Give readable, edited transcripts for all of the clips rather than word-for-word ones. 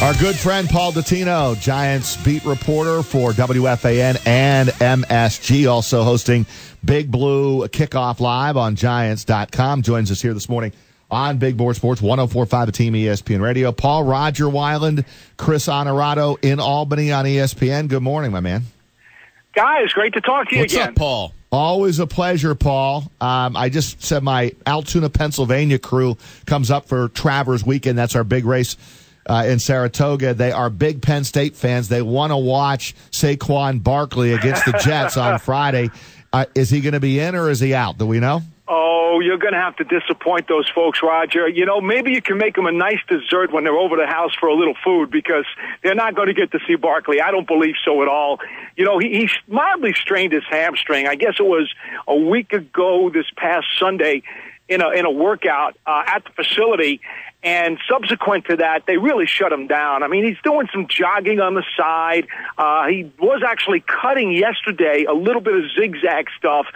Our good friend Paul Dottino, Giants beat reporter for WFAN and MSG, also hosting Big Blue Kickoff Live on Giants.com, joins us here this morning on Big Board Sports, 104.5 The Team ESPN Radio. Paul, Roger Weiland, Chris Honorato in Albany on ESPN. Good morning, my man. Guys, great to talk to you again. What's up, Paul? Always a pleasure, Paul. I just said my Altoona, Pennsylvania crew comes up for Travers Weekend. That's our big race in Saratoga. They are big Penn State fans. They want to watch Saquon Barkley against the Jets on Friday. Is he going to be in or is he out? Do we know? Oh, you're going to have to disappoint those folks, Roger. You know, maybe you can make them a nice dessert when they're over the house for a little food, because they're not going to get to see Barkley. I don't believe so at all. You know, he mildly strained his hamstring. I guess it was a week ago this past Sunday in a workout at the facility. And subsequent to that, they really shut him down. I mean, he's doing some jogging on the side. He was actually cutting yesterday, a little bit of zigzag stuff,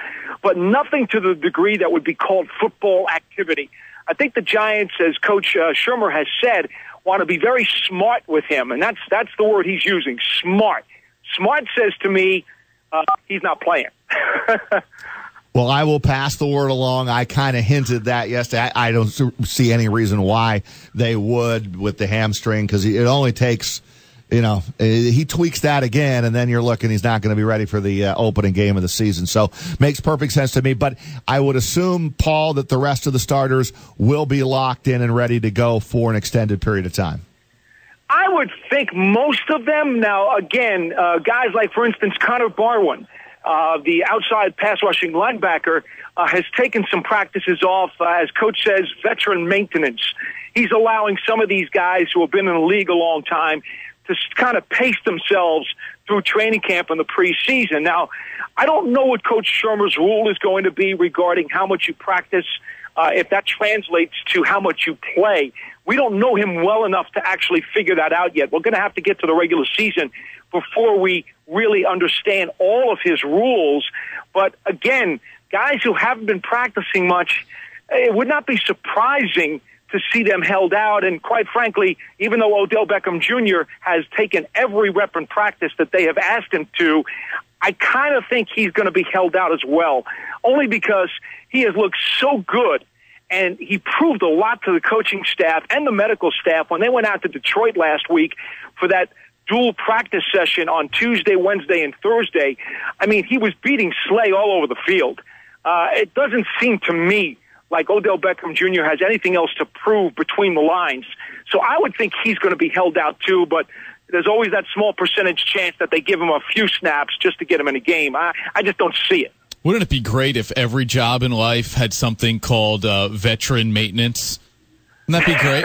but nothing to the degree that would be called football activity. I think the Giants, as Coach Shermer has said, want to be very smart with him, and that's the word he's using, smart. Smart says to me, he's not playing. Well, I will pass the word along. I kind of hinted that yesterday. I don't see any reason why they would with the hamstring, because it only takes, he tweaks that again, and then you're looking, he's not going to be ready for the opening game of the season. So makes perfect sense to me. But I would assume, Paul, that the rest of the starters will be locked in and ready to go for an extended period of time. I would think most of them. Now, again, guys like, for instance, Connor Barwin, the outside pass-rushing linebacker, has taken some practices off, as Coach says, veteran maintenance. He's allowing some of these guys who have been in the league a long time to kind of pace themselves through training camp in the preseason. Now, I don't know what Coach Shermer's rule is going to be regarding how much you practice, if that translates to how much you play. We don't know him well enough to actually figure that out yet. We're going to have to get to the regular season before we really understand all of his rules. But again, guys who haven't been practicing much, it would not be surprising to see them held out. And quite frankly, even though Odell Beckham Jr. has taken every rep in practice that they have asked him to, I kind of think he's going to be held out as well, only because he has looked so good. And he proved a lot to the coaching staff and the medical staff when they went out to Detroit last week for that dual practice session on Tuesday, Wednesday, and Thursday. I mean, he was beating Slay all over the field. It doesn't seem to me like Odell Beckham Jr. has anything else to prove between the lines. So I would think he's going to be held out too, but there's always that small percentage chance that they give him a few snaps just to get him in a game. I just don't see it. Wouldn't it be great if every job in life had something called veteran maintenance? Wouldn't that be great?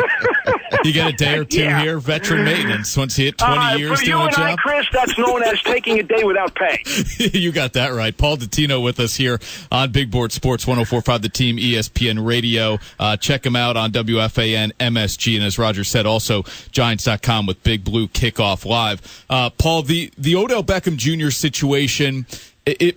You get a day or two here, veteran maintenance. Once you hit 20 years doing a job. For you and I, Chris, that's known as taking a day without pay. You got that right. Paul Dottino with us here on Big Board Sports 104.5 The Team ESPN Radio. Check him out on WFAN, MSG, and as Roger said, also Giants.com with Big Blue Kickoff Live. Paul, the Odell Beckham Jr. situation,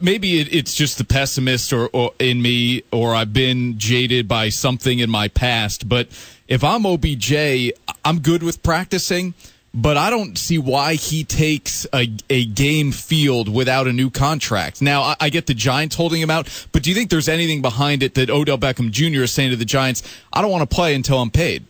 maybe it's just the pessimist or in me, or I've been jaded by something in my past. But if I'm OBJ, I'm good with practicing, but I don't see why he takes a game field without a new contract. Now, I get the Giants holding him out, but do you think there's anything behind it that Odell Beckham Jr. is saying to the Giants, I don't want to play until I'm paid?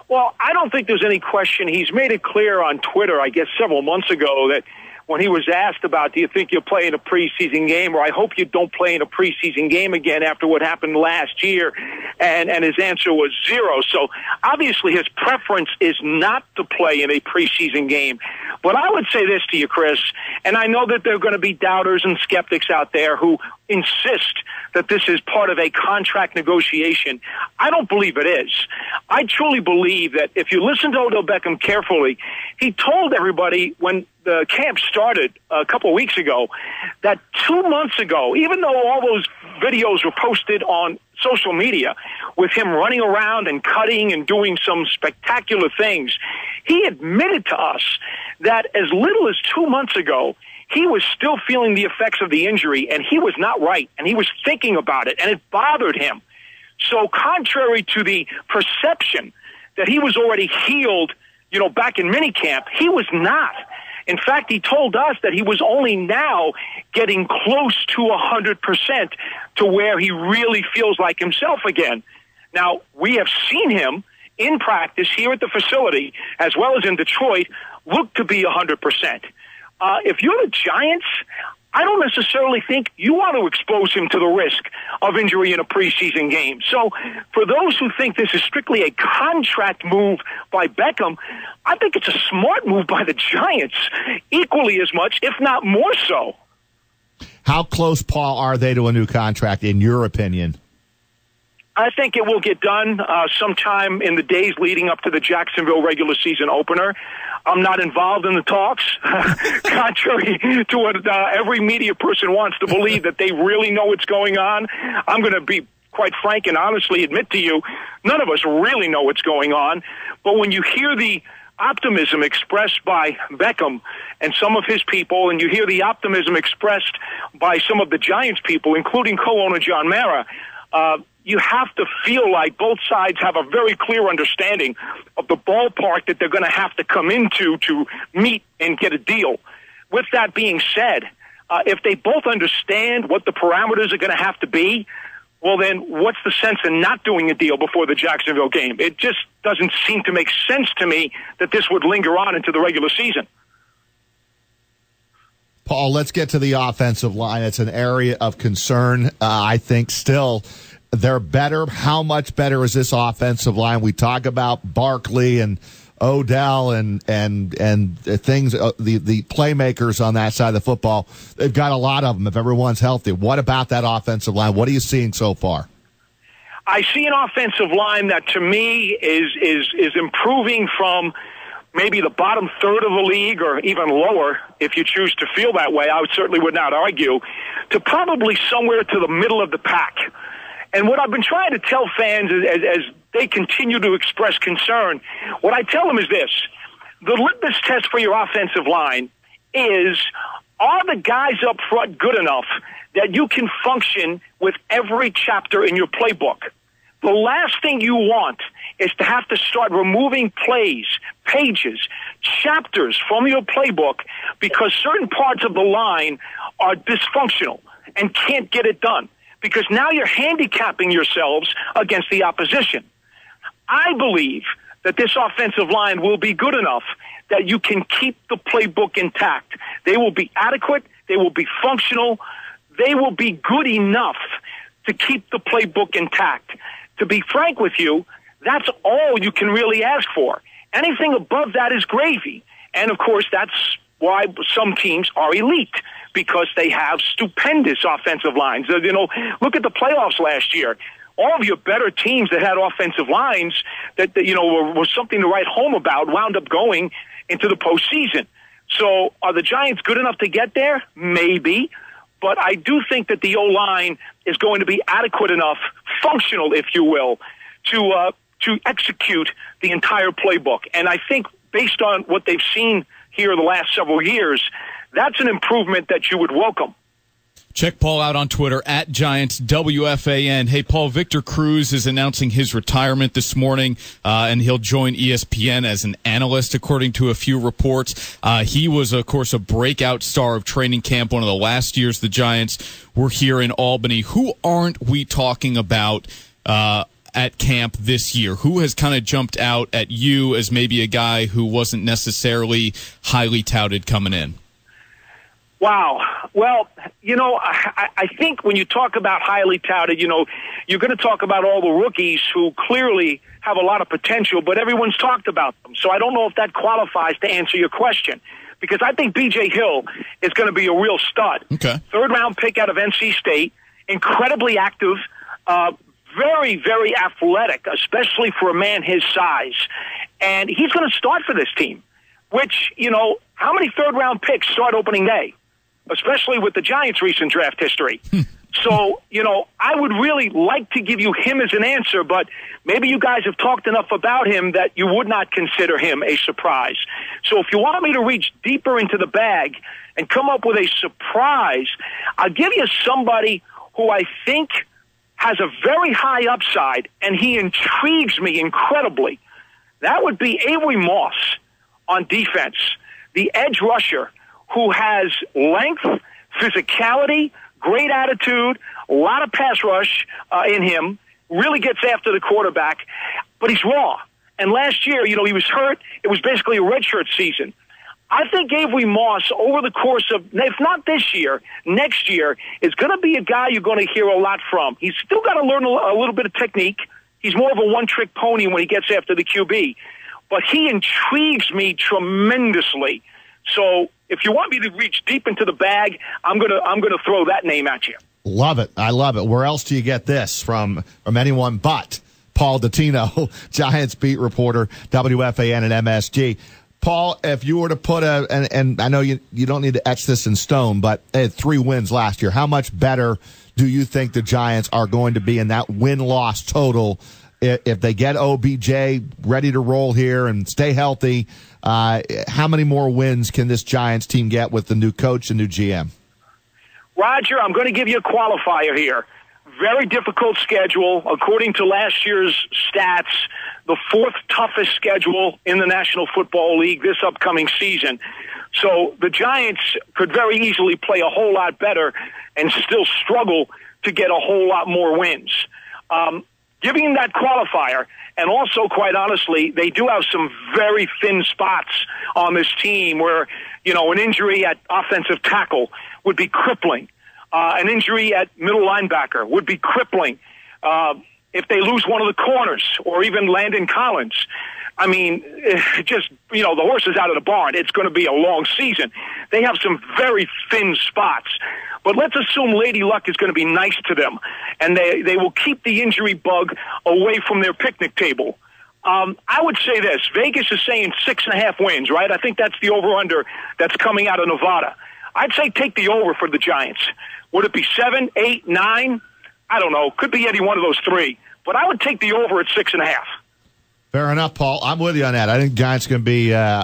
Well, I don't think there's any question. He's made it clear on Twitter, I guess several months ago, that when he was asked about, do you think you'll play in a preseason game, or I hope you don't play in a preseason game again after what happened last year, and his answer was zero. So obviously his preference is not to play in a preseason game. But I would say this to you, Chris, and I know that there are going to be doubters and skeptics out there who insist that this is part of a contract negotiation. I don't believe it is. I truly believe that if you listen to Odell Beckham carefully, he told everybody when the camp started a couple of weeks ago that 2 months ago, even though all those videos were posted on social media with him running around and cutting and doing some spectacular things, he admitted to us that as little as 2 months ago, he was still feeling the effects of the injury, and he was not right, and he was thinking about it, and it bothered him. So contrary to the perception that he was already healed back in minicamp. He was not. In fact, he told us that he was only now getting close to 100% to where he really feels like himself again. Now, we have seen him in practice here at the facility, as well as in Detroit, look to be 100%. If you're the Giants, I don't necessarily think you want to expose him to the risk of injury in a preseason game. So for those who think this is strictly a contract move by Beckham, I think it's a smart move by the Giants, equally as much, if not more so. How close, Paul, are they to a new contract, in your opinion? I think it will get done sometime in the days leading up to the Jacksonville regular season opener. I'm not involved in the talks, contrary to what every media person wants to believe, that they really know what's going on. I'm going to be quite frank and honestly admit to you, none of us really know what's going on. But when you hear the optimism expressed by Beckham and some of his people, and you hear the optimism expressed by some of the Giants people, including co-owner John Mara, you have to feel like both sides have a very clear understanding of the ballpark that they're going to have to come into to meet and get a deal. With that being said, if they both understand what the parameters are going to have to be, well, then what's the sense in not doing a deal before the Jacksonville game? It just doesn't seem to make sense to me that this would linger on into the regular season. Paul, let's get to the offensive line. It's an area of concern, I think, still. They're better. How much better is this offensive line? We talk about Barkley and Odell and things, the playmakers on that side of the football. They've got a lot of them if everyone's healthy. What about that offensive line? What are you seeing so far? I see an offensive line that, to me, is improving from maybe the bottom third of the league, or even lower, if you choose to feel that way. I certainly would not argue, to probably somewhere to the middle of the pack. And what I've been trying to tell fans as they continue to express concern, what I tell them is this: the litmus test for your offensive line is, are the guys up front good enough that you can function with every chapter in your playbook? The last thing you want is to have to start removing plays, pages, chapters from your playbook because certain parts of the line are dysfunctional and can't get it done, because now you're handicapping yourselves against the opposition. I believe that this offensive line will be good enough that you can keep the playbook intact. They will be adequate. They will be functional. They will be good enough to keep the playbook intact. To be frank with you, that's all you can really ask for. Anything above that is gravy. And, of course, that's why some teams are elite, because they have stupendous offensive lines. Look at the playoffs last year. All of your better teams that had offensive lines that were something to write home about wound up going into the postseason. So are the Giants good enough to get there? Maybe. But I do think that the O-line is going to be adequate enough, functional, if you will, to execute the entire playbook. And I think based on what they've seen here the last several years, that's an improvement that you would welcome. Check Paul out on Twitter at Giants WFAN. Hey, Paul, Victor Cruz is announcing his retirement this morning, and he'll join ESPN as an analyst, according to a few reports. He was, of course, a breakout star of training camp, one of the last years the Giants were here in Albany. Who aren't we talking about at camp this year? Who has kind of jumped out at you as maybe a guy who wasn't necessarily highly touted coming in? Wow. Well, I think when you talk about highly touted, you're going to talk about all the rookies who clearly have a lot of potential, but everyone's talked about them. So I don't know if that qualifies to answer your question, because I think B.J. Hill is going to be a real stud. Okay. Third-round pick out of NC State, incredibly active, very, very athletic, especially for a man his size. And he's going to start for this team, which, how many third-round picks start opening day? Especially with the Giants' recent draft history. So, I would really like to give you him as an answer, but maybe you guys have talked enough about him that you would not consider him a surprise. So if you want me to reach deeper into the bag and come up with a surprise, I'll give you somebody who I think has a very high upside, and he intrigues me incredibly. That would be Avery Moss. on defense. The edge rusher who has length, physicality, great attitude, a lot of pass rush in him, really gets after the quarterback, but he's raw. And last year, he was hurt. It was basically a redshirt season. I think Avery Moss, over the course of, if not this year, next year, is going to be a guy you're going to hear a lot from. He's still got to learn a little bit of technique. He's more of a one-trick pony when he gets after the QB. But he intrigues me tremendously. So if you want me to reach deep into the bag, I'm gonna throw that name at you. Love it. I love it. Where else do you get this from anyone but Paul Dottino, Giants beat reporter, WFAN and MSG. Paul, if you were to put and I know you don't need to etch this in stone, but they had 3 wins last year. How much better do you think the Giants are going to be in that win-loss total if they get OBJ ready to roll here and stay healthy? How many more wins can this Giants team get with the new coach and new GM? Roger, I'm going to give you a qualifier here. Very difficult schedule. According to last year's stats, the 4th toughest schedule in the National Football League this upcoming season. So the Giants could very easily play a whole lot better and still struggle to get a whole lot more wins. Giving them that qualifier, and also, quite honestly, they do have some very thin spots on this team where, an injury at offensive tackle would be crippling. An injury at middle linebacker would be crippling. If they lose one of the corners or even Landon Collins, I mean, just, the horse is out of the barn. It's going to be a long season. They have some very thin spots. But let's assume Lady Luck is going to be nice to them, and they will keep the injury bug away from their picnic table. I would say this. Vegas is saying 6.5 wins, right? I think that's the over-under that's coming out of Nevada. I'd say take the over for the Giants. Would it be 7, 8, 9? I don't know. Could be any one of those 3. But I would take the over at 6.5. Fair enough, Paul. I'm with you on that. I think Giants going to be a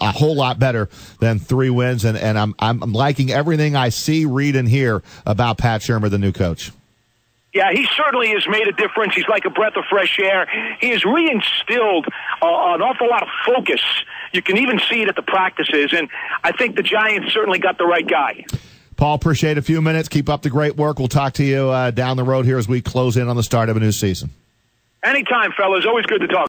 whole lot better than 3 wins, and I'm liking everything I see, read, and hear about Pat Shurmur, the new coach. Yeah, he certainly has made a difference. He's like a breath of fresh air. He has reinstilled an awful lot of focus. You can even see it at the practices, and I think the Giants certainly got the right guy. Paul, appreciate a few minutes. Keep up the great work. We'll talk to you down the road here as we close in on the start of a new season. Anytime, fellas. Always good to talk.